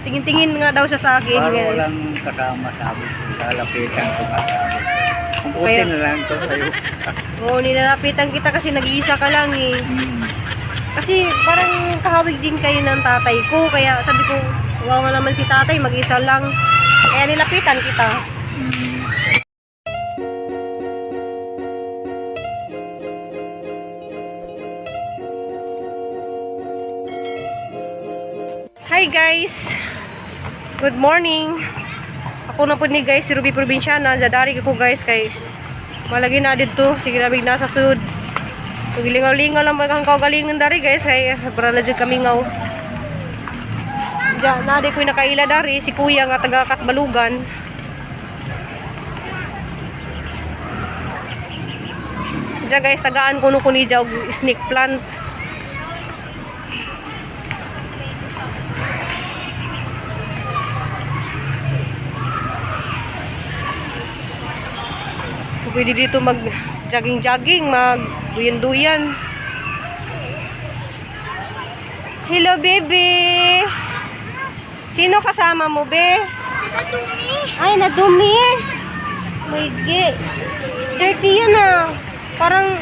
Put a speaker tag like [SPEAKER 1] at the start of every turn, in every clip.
[SPEAKER 1] Tingin-tingin nga daw siya sa akin.
[SPEAKER 2] Parang walang kasama, sabi ko. Lalapitan ko kasama. Kung puti na lang ito sa'yo.
[SPEAKER 1] Oo, nilalapitan kita kasi nag-iisa ka lang eh.
[SPEAKER 2] Hmm.
[SPEAKER 1] Kasi parang kahawig din kayo ng tatay ko. Kaya sabi ko, wawa naman si tatay, mag-isa lang. Kaya nilapitan kita.
[SPEAKER 2] Hmm.
[SPEAKER 1] Hi guys! Good morning! Ako na po ni guys, si Ruby Provinciana. Dadari ko guys kay malagi na dito. Sige na nasa sud. So gilingaw-lingaw lang magang kaugalingan dari guys. Kay para na dyan kami ngaw. Diyan, nadi ko'y nakaila dari. Si kuya nga taga Katbalugan. Diyan guys, tagaan ko ni Jaw snake plant. So pwede dito mag jogging-jogging, mag duyan-duyan. Hello baby! Sino kasama mo be? Nadumi. Ay, nadumi. My God. Dirty yan ah. Parang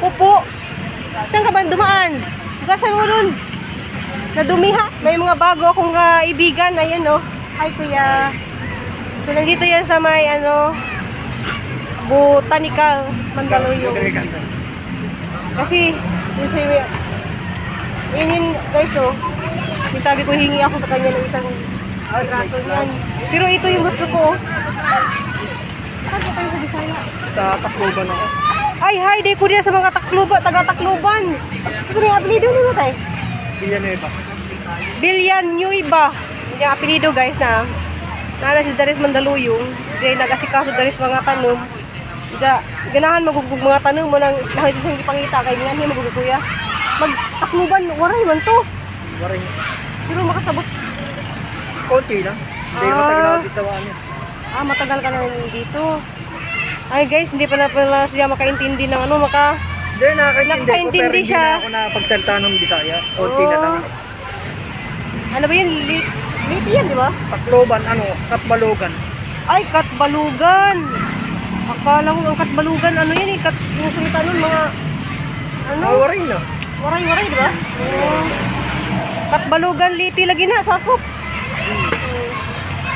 [SPEAKER 1] pupo. Saan ka ba dumaan? Gasan mo dun. Nadumi ha. May mga bago akong kaibigan. Ayan oh. Hi kuya. So nandito yan sa may ano, Botanical Mandaluyong. Kasi inin guys oh. Sabi ko hingi ako sa kanya ng isang rato niyan. Pero ito yung gusto ko. Saan tayo sa Bisaya?
[SPEAKER 2] Sa Tacloban ako.
[SPEAKER 1] Ay, hi, day ko diya sa mga taga-Tacloban. Gusto mo yung apelido nyo tayo?
[SPEAKER 2] Villanueva.
[SPEAKER 1] Villanueva. Yung apelido guys na nana si Daris Mandaluyong. Diyan nag-asikaso Daris mga tanom. Ganahan magugug mga tanom mo nang lahit sa hindi pangita. Kaya nga niya magugukuya. Mag-Tacloban, waray man to.
[SPEAKER 2] Waring.
[SPEAKER 1] Pero makasabot.
[SPEAKER 2] Konti lang. Hindi matagal ako dito niya.
[SPEAKER 1] Matagal ka na dito. Ay guys, hindi pa na pala siya makaintindi ng ano,
[SPEAKER 2] Hindi,
[SPEAKER 1] nakakaintindi
[SPEAKER 2] ko, pero
[SPEAKER 1] siya.
[SPEAKER 2] hindi na ako napagsalita ng Bisaya. Konti na lang.
[SPEAKER 1] Ano ba yun? Liti yan, di ba?
[SPEAKER 2] Tacloban, Katbalugan.
[SPEAKER 1] Ay, Katbalugan. Akala ko ang Katbalugan, ano yan eh, yung salita nun, mga, ano?
[SPEAKER 2] Waring na.
[SPEAKER 1] Waray, di ba? Katbalugan, Liti, lagi na, sakop.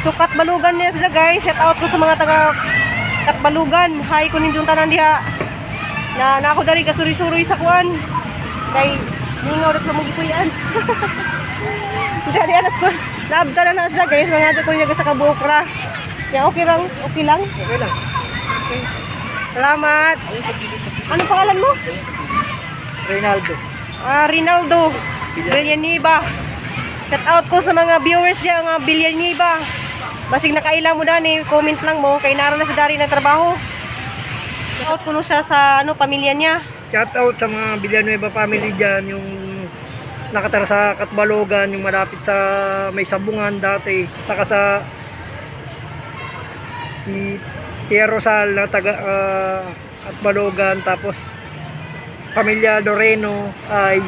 [SPEAKER 1] So, Katbalugan niya sila guys, set out ko sa mga taga Katbalugan. Hi, kunin yung tanan diha. Na ako dari kasuri-suri sa kuan. Kay ningaw rin sa mga gikuyan. Dari anas ko. Naabta na nasa guys, mga ko niya sa kabukra. Ya, okay lang. Okay lang.
[SPEAKER 2] Okay lang.
[SPEAKER 1] Okay. Salamat. Ano pangalan mo?
[SPEAKER 2] Reynaldo.
[SPEAKER 1] Rinaldo. Villanueva. Shout out ko sa mga viewers niya, mga Villanueva. Basig nakailang mo dani, comment lang mo. Kay naroon na si Dari na trabaho. Shout out ko no siya sa pamilya niya.
[SPEAKER 2] Shout out sa mga Villanueva family dyan, yung nakatara sa Katbalogan, yung malapit sa may sabungan dati, saka sa si Tia Rosal na taga Katbalogan, tapos pamilya Doreno ay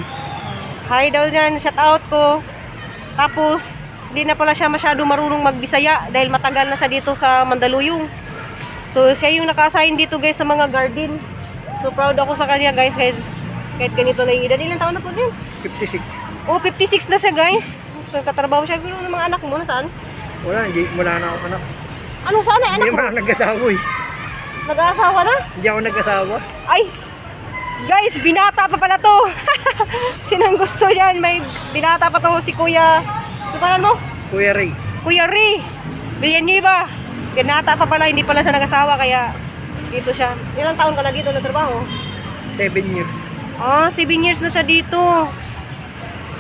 [SPEAKER 1] Hi daw dyan, shout out ko. Tapos hindi na pala siya masyado marunong magbisaya dahil matagal na siya dito sa Mandaluyong. So siya yung naka-assign dito guys sa mga garden. So proud ako sa kanya guys, kahit ganito na yung edad. Ilang taon na po din?
[SPEAKER 2] 56.
[SPEAKER 1] Oh, 56 na siya guys. Nagkatrabaho siya. Pero ng mga anak mo, nasaan?
[SPEAKER 2] Wala na ako anak.
[SPEAKER 1] Ano saan ay anak
[SPEAKER 2] Hindi
[SPEAKER 1] mo?
[SPEAKER 2] man nag-asawa eh.
[SPEAKER 1] Nag-aasawa na?
[SPEAKER 2] Hindi ako nag-asawa.
[SPEAKER 1] Ay! Guys, binata pa pala to. Sinang gusto yan? May binata pa to si Kuya. Sukanan mo?
[SPEAKER 2] Kuya Ray.
[SPEAKER 1] Kuya Ri. Villanueva. Binata pa pala, hindi pala siya nag-asawa kaya dito siya. Ilang taon ka na dito na trabaho?
[SPEAKER 2] 7 years.
[SPEAKER 1] 7 years na siya dito.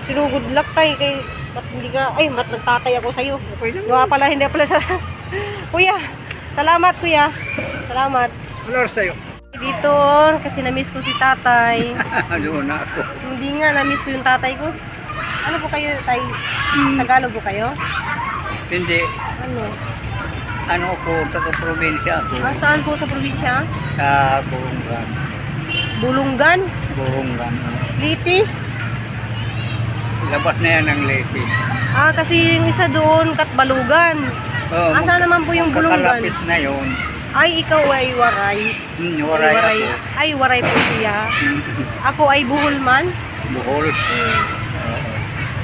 [SPEAKER 1] Sino good luck tayo kay ba't hindi ka, ba't nagtatay ako sa'yo?
[SPEAKER 2] Okay lang.
[SPEAKER 1] Gawa pala, hindi pala siya. Kuya, salamat kuya. Salamat.
[SPEAKER 2] Ano oras tayo?
[SPEAKER 1] Dito, kasi na-miss ko si tatay.
[SPEAKER 2] Ano na ako.
[SPEAKER 1] Hindi nga, na-miss ko yung tatay ko. Ano po kayo, tay? Tagalog po kayo?
[SPEAKER 2] Hindi.
[SPEAKER 1] Ano?
[SPEAKER 2] Ano ko, taga-probinsya ako.
[SPEAKER 1] Saan po sa probinsya?
[SPEAKER 2] Sa Buhonggan.
[SPEAKER 1] Bulunggan?
[SPEAKER 2] Buhonggan.
[SPEAKER 1] Liti?
[SPEAKER 3] labas na yan ng Leyte.
[SPEAKER 1] Ah, kasi yung isa doon, Katbalugan.
[SPEAKER 3] Oh,
[SPEAKER 1] Asa naman po yung Bulungan?
[SPEAKER 3] kakalapit na yun.
[SPEAKER 1] Ay, ikaw ay Waray.
[SPEAKER 3] Waray ako.
[SPEAKER 1] Ay, Waray po siya. Ako ay Buhol man.
[SPEAKER 3] Buhol.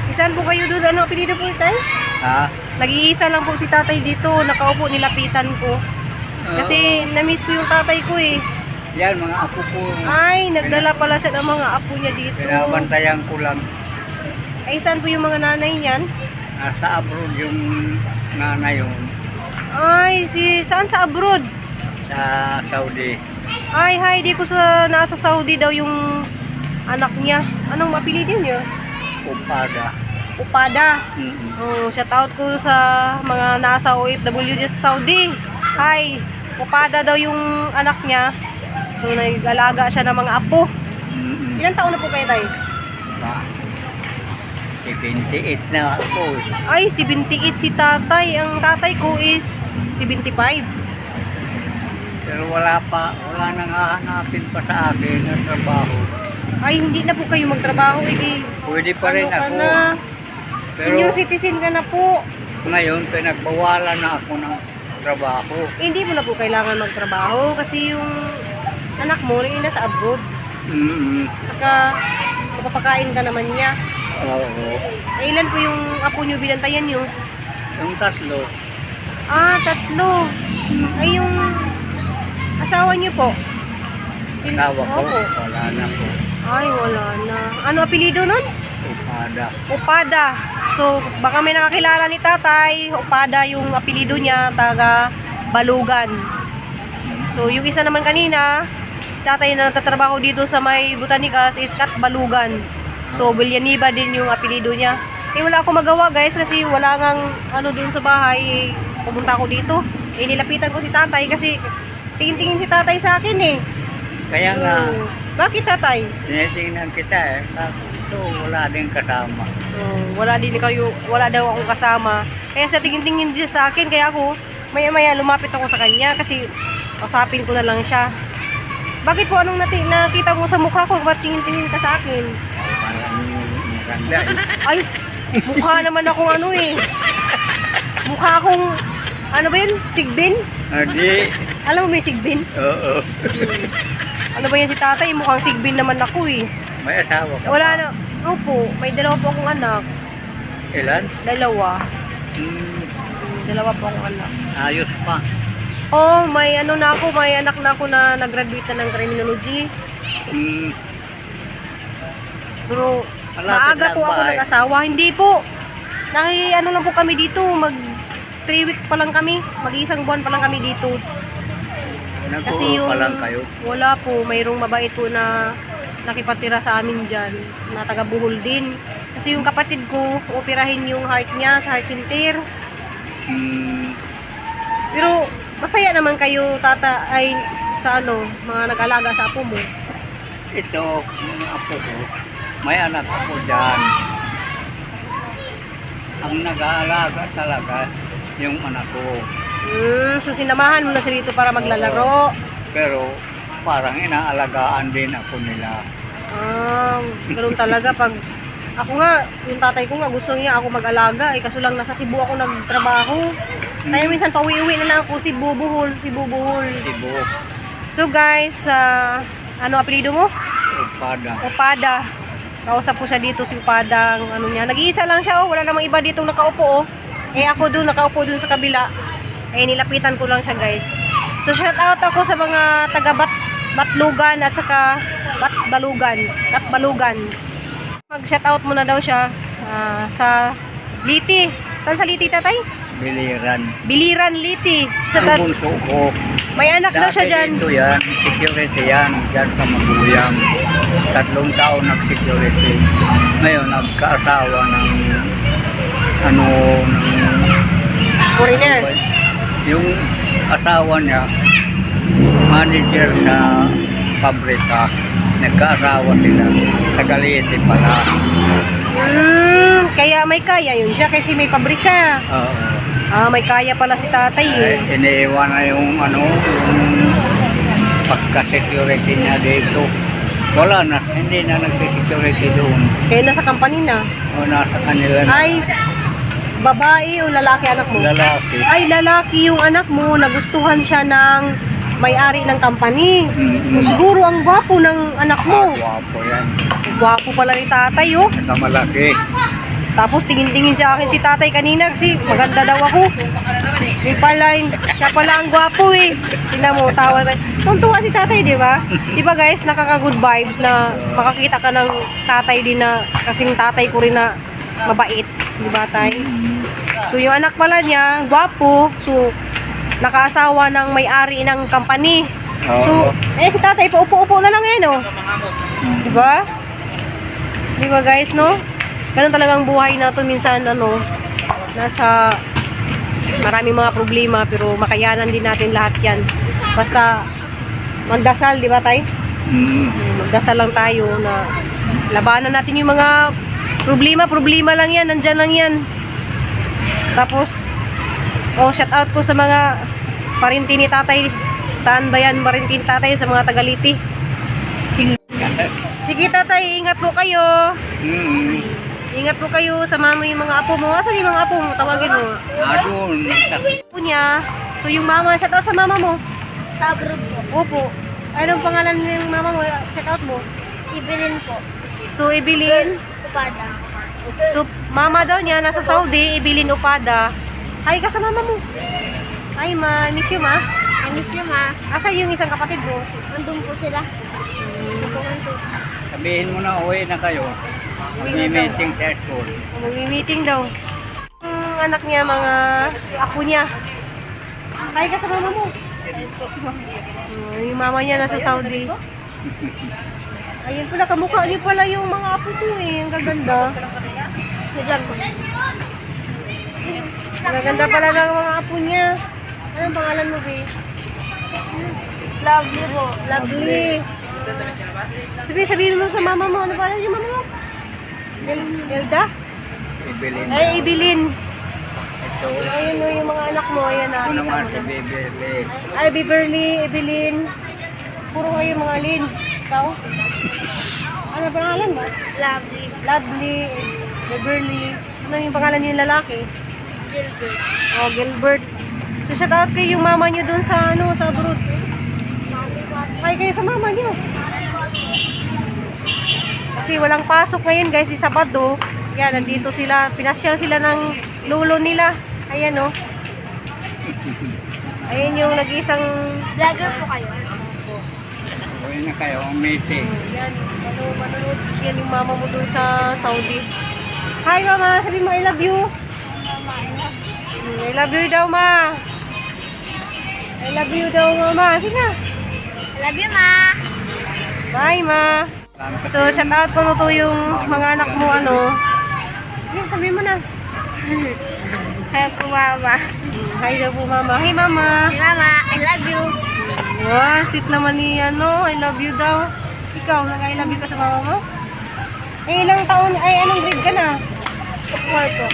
[SPEAKER 1] Isaan po kayo doon? Ano apelido po tayo?
[SPEAKER 3] Ha?
[SPEAKER 1] Nag-iisa lang po si tatay dito. Nakaupo, nilapitan ko. Kasi na-miss ko yung tatay ko eh.
[SPEAKER 3] Yan, mga apo ko.
[SPEAKER 1] Ay, nagdala pala siya ng mga apo niya dito.
[SPEAKER 3] Pinabantayan ko lang.
[SPEAKER 1] Ay, saan po yung mga nanay niyan?
[SPEAKER 3] Nasa abroad yung nanay yun.
[SPEAKER 1] Ay, saan sa abroad?
[SPEAKER 3] Sa Saudi.
[SPEAKER 1] Ay, hi, di ko nasa Saudi daw yung anak niya. Anong apelido niya?
[SPEAKER 3] Upada.
[SPEAKER 1] Upada. Oh, shout out ko sa mga nasa OFW sa Saudi. Hi, Upada daw yung anak niya. So, nag-alaga siya ng mga apo. Ilang taon na po kayo tayo?
[SPEAKER 3] 78 na ako.
[SPEAKER 1] Ay, 78 si tatay. Ang tatay ko is 75.
[SPEAKER 3] Pero wala nang hahanapin pa sa akin ng trabaho.
[SPEAKER 1] Ay, hindi na po kayo magtrabaho.
[SPEAKER 3] Pwede pa rin
[SPEAKER 1] Ano ka
[SPEAKER 3] ako.
[SPEAKER 1] na?
[SPEAKER 3] Pero
[SPEAKER 1] Senior citizen ka na po.
[SPEAKER 3] ngayon, pinagbawalan na ako ng trabaho.
[SPEAKER 1] Hindi mo na po kailangan magtrabaho kasi yung anak mo rin nasa abroad. Saka, mapapakain ka naman niya.
[SPEAKER 3] Oo.
[SPEAKER 1] Eh, ilan po yung apo nyo binantayan nyo?
[SPEAKER 3] Yung tatlo.
[SPEAKER 1] Ah, 3. Ay, yung asawa nyo po?
[SPEAKER 3] Asawa ko,
[SPEAKER 1] Opo.
[SPEAKER 3] wala na po.
[SPEAKER 1] Ay, wala na. Ano apelido nun?
[SPEAKER 3] Upada.
[SPEAKER 1] Upada. So, baka may nakakilala ni tatay. Upada yung apelido niya, taga Balugan. So, yung isa naman kanina, si tatay na natatrabaho dito sa may Botanicals, is Katbalugan. So, Villanueva din yung apelido niya. Eh, wala akong magawa guys kasi wala ngang ano dun sa bahay. Pumunta ako dito. Eh, nilapitan ko si tatay kasi tingin-tingin si tatay sa akin eh.
[SPEAKER 3] Kaya nga,
[SPEAKER 1] Bakit tatay?
[SPEAKER 3] tinitingnan kita eh. Ito, wala din kasama.
[SPEAKER 1] Wala daw akong kasama. Kaya sa tingin-tingin din sa akin, kaya ako, maya-maya lumapit ako sa kanya kasi kausapin ko na lang siya. Bakit po anong nakita mo sa mukha ko? Ba't tingin-tingin ka sa akin?
[SPEAKER 3] Parang maganda eh.
[SPEAKER 1] Ay, mukha naman akong ano eh. Mukha akong, ano ba yun? Sigbin?
[SPEAKER 3] Hindi.
[SPEAKER 1] Alam mo may sigbin?
[SPEAKER 3] Oo.
[SPEAKER 1] Ano ba yan si tatay? Mukhang sigbin naman ako eh.
[SPEAKER 3] May asawa ka
[SPEAKER 1] Wala
[SPEAKER 3] pa?
[SPEAKER 1] na. Opo, may 2 po akong anak.
[SPEAKER 3] Ilan?
[SPEAKER 1] 2.
[SPEAKER 3] Hmm,
[SPEAKER 1] 2 po akong anak.
[SPEAKER 3] ayos pa.
[SPEAKER 1] Oh, may ano na ako, may anak na ako na nag-graduate na ng criminology.
[SPEAKER 3] Hmm,
[SPEAKER 1] Pero
[SPEAKER 3] Malapit
[SPEAKER 1] maaga
[SPEAKER 3] lang
[SPEAKER 1] po ako
[SPEAKER 3] ba, eh?
[SPEAKER 1] nag-asawa. Hindi po. Ano lang po kami dito, 3 weeks pa lang kami. Mag-1 buwan pa lang kami dito. Kasi
[SPEAKER 3] nag-uo
[SPEAKER 1] yung
[SPEAKER 3] pa lang kayo.
[SPEAKER 1] wala po, mayroong mabait po na nakipatira sa amin dyan, na taga Bohol din. Kasi yung kapatid ko, operahin yung heart niya sa heart center.
[SPEAKER 3] Hmm,
[SPEAKER 1] Pero masaya naman kayo tata ay sa mga nag-alaga sa apo mo.
[SPEAKER 3] ito, yung apo ko, may anak ako dyan. Ang nag-aalaga talaga, yung anak ko.
[SPEAKER 1] So sinamahan mo na sila dito para maglalaro.
[SPEAKER 3] Pero parang inaalagaan din ako nila.
[SPEAKER 1] Ganoon talaga pag ako nga, yung tatay ko nga gusto niya ako mag-alaga kaso lang nasa Cebu ako nagtrabaho. Kaya minsan pauwi-uwi na lang ako Cebu, Bohol.
[SPEAKER 3] Cebu,
[SPEAKER 1] So guys, ano apelido mo?
[SPEAKER 3] Upada.
[SPEAKER 1] Upada. Kausap ko siya dito si Upada, ang ano niya. Nag-iisa lang siya, wala namang iba dito nakaupo. Eh ako doon, nakaupo doon sa kabila. Eh nilapitan ko lang siya guys. So shout out ako sa mga taga Batlugan at saka Batbalugan. Mag-shout out muna daw siya sa Liti. Saan sa Liti tatay? Biliran Liti.
[SPEAKER 3] Ang bunso ko.
[SPEAKER 1] May anak daw siya dyan.
[SPEAKER 3] Dito yan, security yan, dyan sa Maguyang. 3 taon nag-security. Ngayon, nagkaasawa ng
[SPEAKER 1] Foreigner.
[SPEAKER 3] yung asawa niya, manager sa pabrika, nagkaasawa sila, sa Galete pala.
[SPEAKER 1] Kaya may kaya yun siya kasi may pabrika. May kaya pala si tatay eh.
[SPEAKER 3] Iniiwan na yung yung pagka-security niya dito. Wala na, hindi na nag-security doon.
[SPEAKER 1] Kaya nasa company na.
[SPEAKER 3] O nasa kanila na.
[SPEAKER 1] Ay, babae o lalaki anak mo?
[SPEAKER 3] Lalaki.
[SPEAKER 1] Ay, lalaki yung anak mo. Nagustuhan siya ng may-ari ng company. Siguro ang gwapo ng anak mo.
[SPEAKER 3] Gwapo yan.
[SPEAKER 1] Gwapo pala ni tatay, oh.
[SPEAKER 3] Saka malaki.
[SPEAKER 1] Tapos tingin-tingin sa akin si tatay kanina kasi maganda daw ako. Yung pala, siya pala ang gwapo eh. Tingnan mo, tawa tayo. Tuntua si tatay, di ba? Di ba guys, nakaka-good vibes na makakita ka ng tatay din na kasing tatay ko rin na mabait. Di ba tay? So yung anak pala niya, gwapo. So, nakaasawa ng may-ari ng company. So, si tatay, paupo-upo na lang yan, oh. Di ba? Di ba guys, no? Ganun talagang buhay na to minsan, ano, nasa maraming mga problema, pero makayanan din natin lahat yan. Basta magdasal, di ba tay? Magdasal lang tayo na labanan natin yung mga problema lang yan, nandyan lang yan. Tapos, shout out ko sa mga parinti ni tatay. Saan ba yan, parinti ni tatay? Sa mga Tagaliti. Sige tatay, ingat po kayo. Ingat po kayo, sama mo yung mga apo mo. Asan yung mga apo mo? Tawagin mo.
[SPEAKER 3] Doon.
[SPEAKER 1] Apo niya. So yung mama, shout out sa mama mo.
[SPEAKER 4] Tabrod po.
[SPEAKER 1] Opo. Anong pangalan ng mama mo? Shout out mo.
[SPEAKER 4] Ibilin po.
[SPEAKER 1] So Evelyn.
[SPEAKER 4] Upada.
[SPEAKER 1] So mama daw niya nasa Saudi, Evelyn Upada. Hi ka sa mama mo. Hi ma, miss you ma.
[SPEAKER 4] I miss you, ma.
[SPEAKER 1] Asa yung isang kapatid mo?
[SPEAKER 4] Nandun po sila.
[SPEAKER 3] Sabihin mo na, uwi na kayo. Mag-meeting sa school.
[SPEAKER 1] Mag-meeting daw. Ang anak niya, mga apo niya. Hi ka sa mama mo. Yung mama niya nasa Saudi. Ayun pala, kamukha niyo pala yung mga apo ko eh. Ang gaganda. Ang gaganda pala ng mga apo niya. Anong pangalan mo, Bey?
[SPEAKER 4] Lovely po.
[SPEAKER 1] Lovely. Sabihin mo sa mama mo. Ano pala yung mama mo? Elda?
[SPEAKER 3] Ibilin.
[SPEAKER 1] Ay, Evelyn.
[SPEAKER 3] Ito.
[SPEAKER 1] Ayun o, yung mga anak mo. Ayan na.
[SPEAKER 3] Ito naman si Beverly.
[SPEAKER 1] Ay, Beverly, Evelyn. Puro kayo mga Lin. Ikaw? Ano pangalan mo?
[SPEAKER 4] Lovely.
[SPEAKER 1] Lovely, Beverly. Ano yung pangalan niyo yung lalaki?
[SPEAKER 4] Gilbert.
[SPEAKER 1] Oh, Gilbert. So, shout out kayo yung mama niyo dun sa, sa abroad. Kaya kayo sa mama niyo. Kasi walang pasok ngayon guys, si Sabado. Yan, nandito sila. Pinasyal sila ng lolo nila. Ayan o. Ayan yung nag-isang...
[SPEAKER 4] Vlogger po kayo.
[SPEAKER 3] Uwi na kayo, ang meeting.
[SPEAKER 1] Yan, manonood. Yan yung mama mo dun sa Saudi. Hi mama, sabi mo I love you. I love you daw ma. I love you daw mama. Sige na.
[SPEAKER 4] I love you, ma.
[SPEAKER 1] Bye ma. So shout out ko no to yung mga anak mo ano. Yan, sabi mo na.
[SPEAKER 4] Hi po, mama.
[SPEAKER 1] Hi daw po mama. Hi mama.
[SPEAKER 4] Hi, mama. I love you.
[SPEAKER 1] Wow, sweet naman ni ano. I love you daw. Ikaw, nag-I love you ka sa mama mo? Eh, ilang taon, ay anong grade ka na?
[SPEAKER 4] 4 po.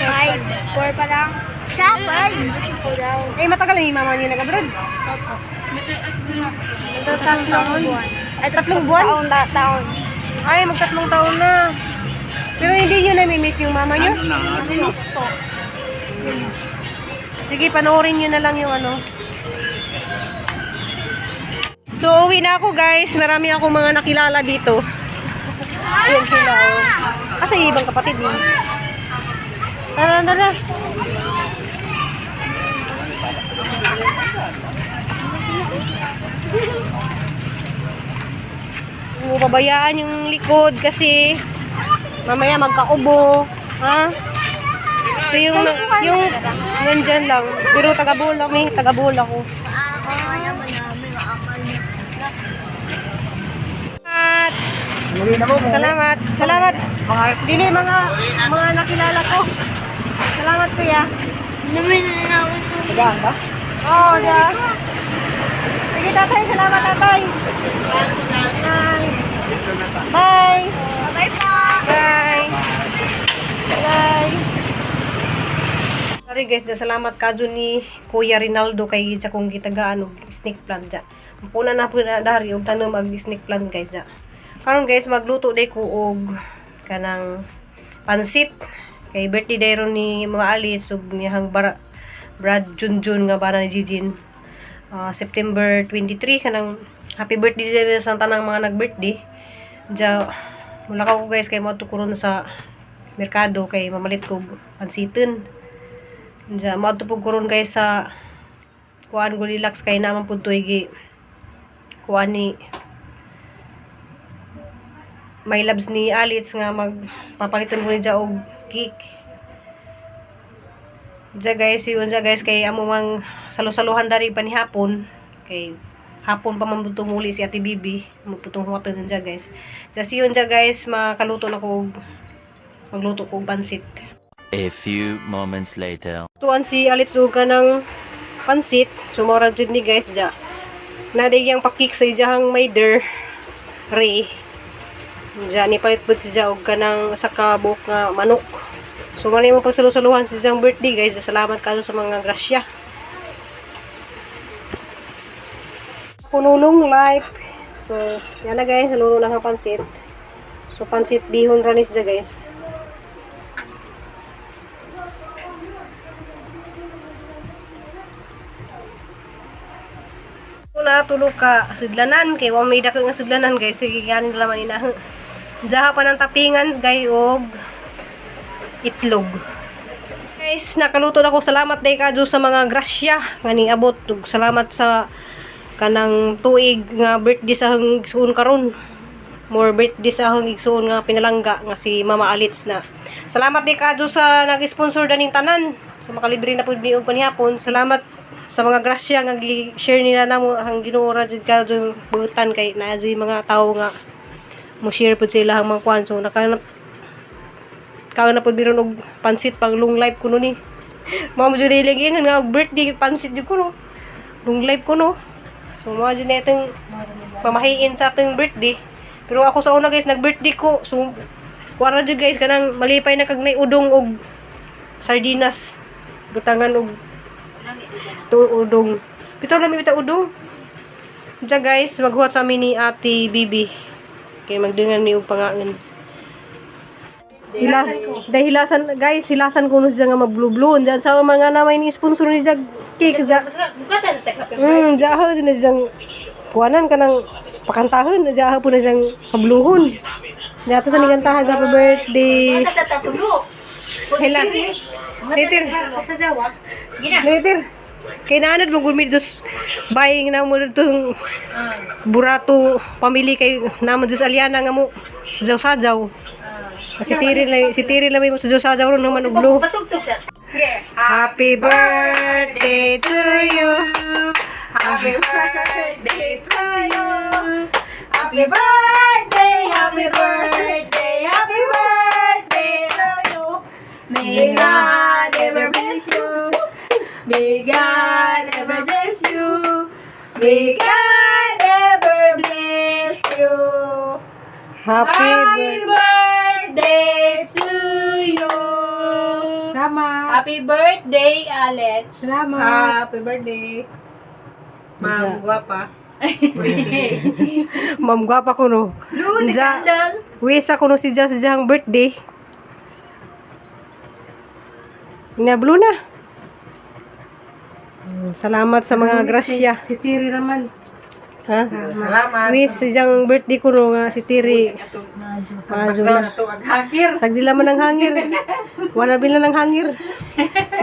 [SPEAKER 4] 5. 4 pa lang. Siya, 5. 4 daw.
[SPEAKER 1] Eh, matagal na yung mama niyo nag-abroad.
[SPEAKER 4] Opo.
[SPEAKER 1] Tatlong taon. Ay, 3 buwan?
[SPEAKER 4] Taon.
[SPEAKER 1] Ay, mag-3 taon na. Pero hindi niyo namimiss yung mama niyo?
[SPEAKER 4] Miss po.
[SPEAKER 1] Sige, panoorin niyo na lang yung ano. So, uwi na ako guys. Marami akong mga nakilala dito. Ayan sila, oh. Kasi yung ibang kapatid mo. Tara, tara. Pabayaan yung likod kasi mamaya magkaubo. Ha? So, yung nandyan lang. Pero taga-bola may taga-bola ko. Salamat. Salamat. Dili mga nakilala ko. Salamat kuya.
[SPEAKER 4] Naman na ako.
[SPEAKER 1] Tagaan ba? Oo, diya. Sige tatay, salamat tatay. Bye. Bye.
[SPEAKER 4] Bye po.
[SPEAKER 1] Bye. Bye. Sorry guys, salamat kadyo ni Kuya Rinaldo kay sa kung gitagaan og snake plant ja. Puna na po na dari og tanom mag snake plant guys ja. Karon guys, magluto day ko og kanang pansit. Kay birthday day ron ni mga alit sug niyang Brad Junjun nga bana ni Jijin. September 23 kanang happy birthday day sa tanang mga nag-birthday. Ja mula ko guys kay mo tukuron sa merkado kay mamalit ko pansiton. Ja mo to kuron guys sa kuan ko relax kay naman pud toy gi kuan ni may labs ni Alits nga magpapaliton ko ni ja og cake. Ja guys, yun ja guys kay amo mang salo-saluhan dari pa ni hapon. Kay hapon pa man butong muli si Ate Bibi. Mututong huwatan ja guys. Ja siyon ja guys, makaluto na ko og magluto ko og pansit.
[SPEAKER 5] A few moments later.
[SPEAKER 1] Tuan si Alits og kanang pansit. Sumora jud ni guys ja. Naday yang pakik sa ijahang maider Ray. Diyan ni palit pud siya og kanang sa kabuk nga manok. So mali mo pagsalusaluhan sa siyang birthday guys. Salamat kayo sa mga grasya. Punulong life. So yan na guys, naluto na ang pansit. So pansit bihon ranis siya guys. Na tulog ka sudlanan kay wa may dako nga sudlanan guys. Sige yan naman ina. Jaha pa ng tapingan guys og itlog. Guys, nakaluto na ko. Salamat day kadyo sa mga grasya nga niabot. Salamat sa kanang tuig nga birthday sa hang igsuon karon. More birthday sa hang igsuon nga pinalangga nga si Mama Alits na. Salamat day kadyo sa nag-sponsor daning tanan. So makalibre na pud ni og panihapon. Salamat sa mga grasya nga gi-share nila namo ang Ginoo ra jud kadyo butan kay naa jud mga tawo nga mo share pud sila ang mga kwan. So nakahanap na pud biron og pansit pang long life kuno ni. Mao jud iling nga birthday pansit jud kuno. Long life kuno. So mao jud na itong pamahiin sa atong birthday. Pero ako sa una guys nag-birthday ko. So kuara jud guys kanang malipay na kag nay udong og sardinas. Butangan og udong. Bitaw lang bitaw udong. Diya guys maghuwat sa amin ni Ate Bibi. Kay magdungan mi og pangaon. Hilasan guys, hilasan ko siya nga mag-blue-blue. Diyan sa mga namay ni sponsor ni Jag cake. Jaha din na siyang kuwanan ka ng pakantahon. Jaha po na siyang kabluhon. Dito sa nigantahan, happy birthday. Hila. Later. Later. Kay naanad mo gulmid dos buying na mo itong burato pamili kay naman dos aliana nga mo sajaw-sajaw. Si Tiri lang mo sajaw-sajaw ron naman og blue. Happy birthday to you. Happy birthday to you. Happy birthday, happy birthday, happy birthday to you. May God ever bless you. May God ever bless you. May God ever bless you. Happy birthday to you.
[SPEAKER 4] Salamat.
[SPEAKER 6] Happy birthday, Alex.
[SPEAKER 4] Salamat.
[SPEAKER 2] Happy birthday. Ma'am, guwapa.
[SPEAKER 1] Ma'am gwapa ko no.
[SPEAKER 6] Candle.
[SPEAKER 1] Wisa ko no si Jazz ang birthday. Blue na. Salamat sa mga grasya.
[SPEAKER 4] Si Tiri naman.
[SPEAKER 1] Ha?
[SPEAKER 2] Salamat.
[SPEAKER 1] Wish siyang birthday ko no nga si Tiri. Majo na.
[SPEAKER 6] Hangir.
[SPEAKER 1] Sagdi laman ng hangir. Wala bila ng hangir.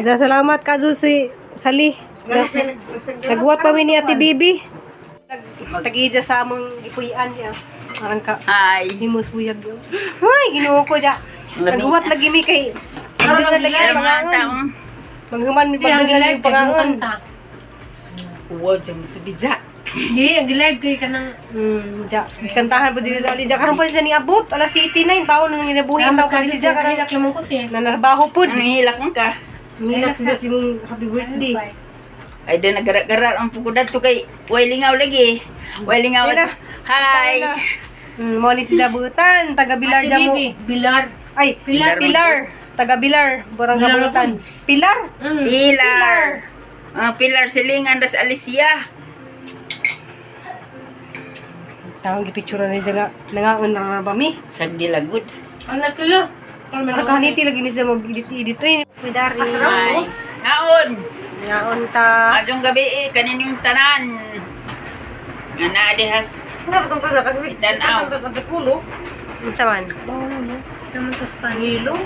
[SPEAKER 1] Salamat kadyo si Sali. Nagwat pa mi ni Ate Bibi. Tagija sa among gipuy-an niya. Arang ka.
[SPEAKER 6] Hi.
[SPEAKER 1] Himos buyag yo. Hoy, Ginoo ko ja. Nagwat lagi mi kay. Hindi na lagi ang pangangon. Manghuman mi pagdala yung pangangon.
[SPEAKER 2] Uwad sa mga biza.
[SPEAKER 4] Di, ang live kay kanang
[SPEAKER 1] Ja, kantahan po dito sa Ali. Ja, karang pa siya ni abot. Alas 89 taon nang inabuhi ang taon pa si Ja. Karang
[SPEAKER 4] hilak lamang ko te.
[SPEAKER 1] nanarbaho po.
[SPEAKER 6] Nihilak mo ka.
[SPEAKER 1] Minak siya si mong happy birthday.
[SPEAKER 6] Ay, din nagara-gara ang pukudat to kay Wailingaw lagi. Wailingaw. Hi.
[SPEAKER 1] Mo ni si Jabutan, taga Bilar
[SPEAKER 4] Ate
[SPEAKER 1] jamo.
[SPEAKER 4] Bibi, Bilar.
[SPEAKER 1] Ay, Pilar. Taga Bilar, Borang Gabutan. Pilar.
[SPEAKER 6] Pilar. Pilar Silingan das Alicia.
[SPEAKER 1] Tawang gipicture na siya nangaon na ba mi?
[SPEAKER 6] Sagdi lagod.
[SPEAKER 1] Anak kaya. Nakahaniti lagi ni siya mag-edit-edit. Widari.
[SPEAKER 6] Ay, ngaon.
[SPEAKER 1] Ngaon ta.
[SPEAKER 6] Adjong gabi kanin yung tanan. Nga na dehas itanaw.
[SPEAKER 1] Unsa man? Naman to sa kanilo.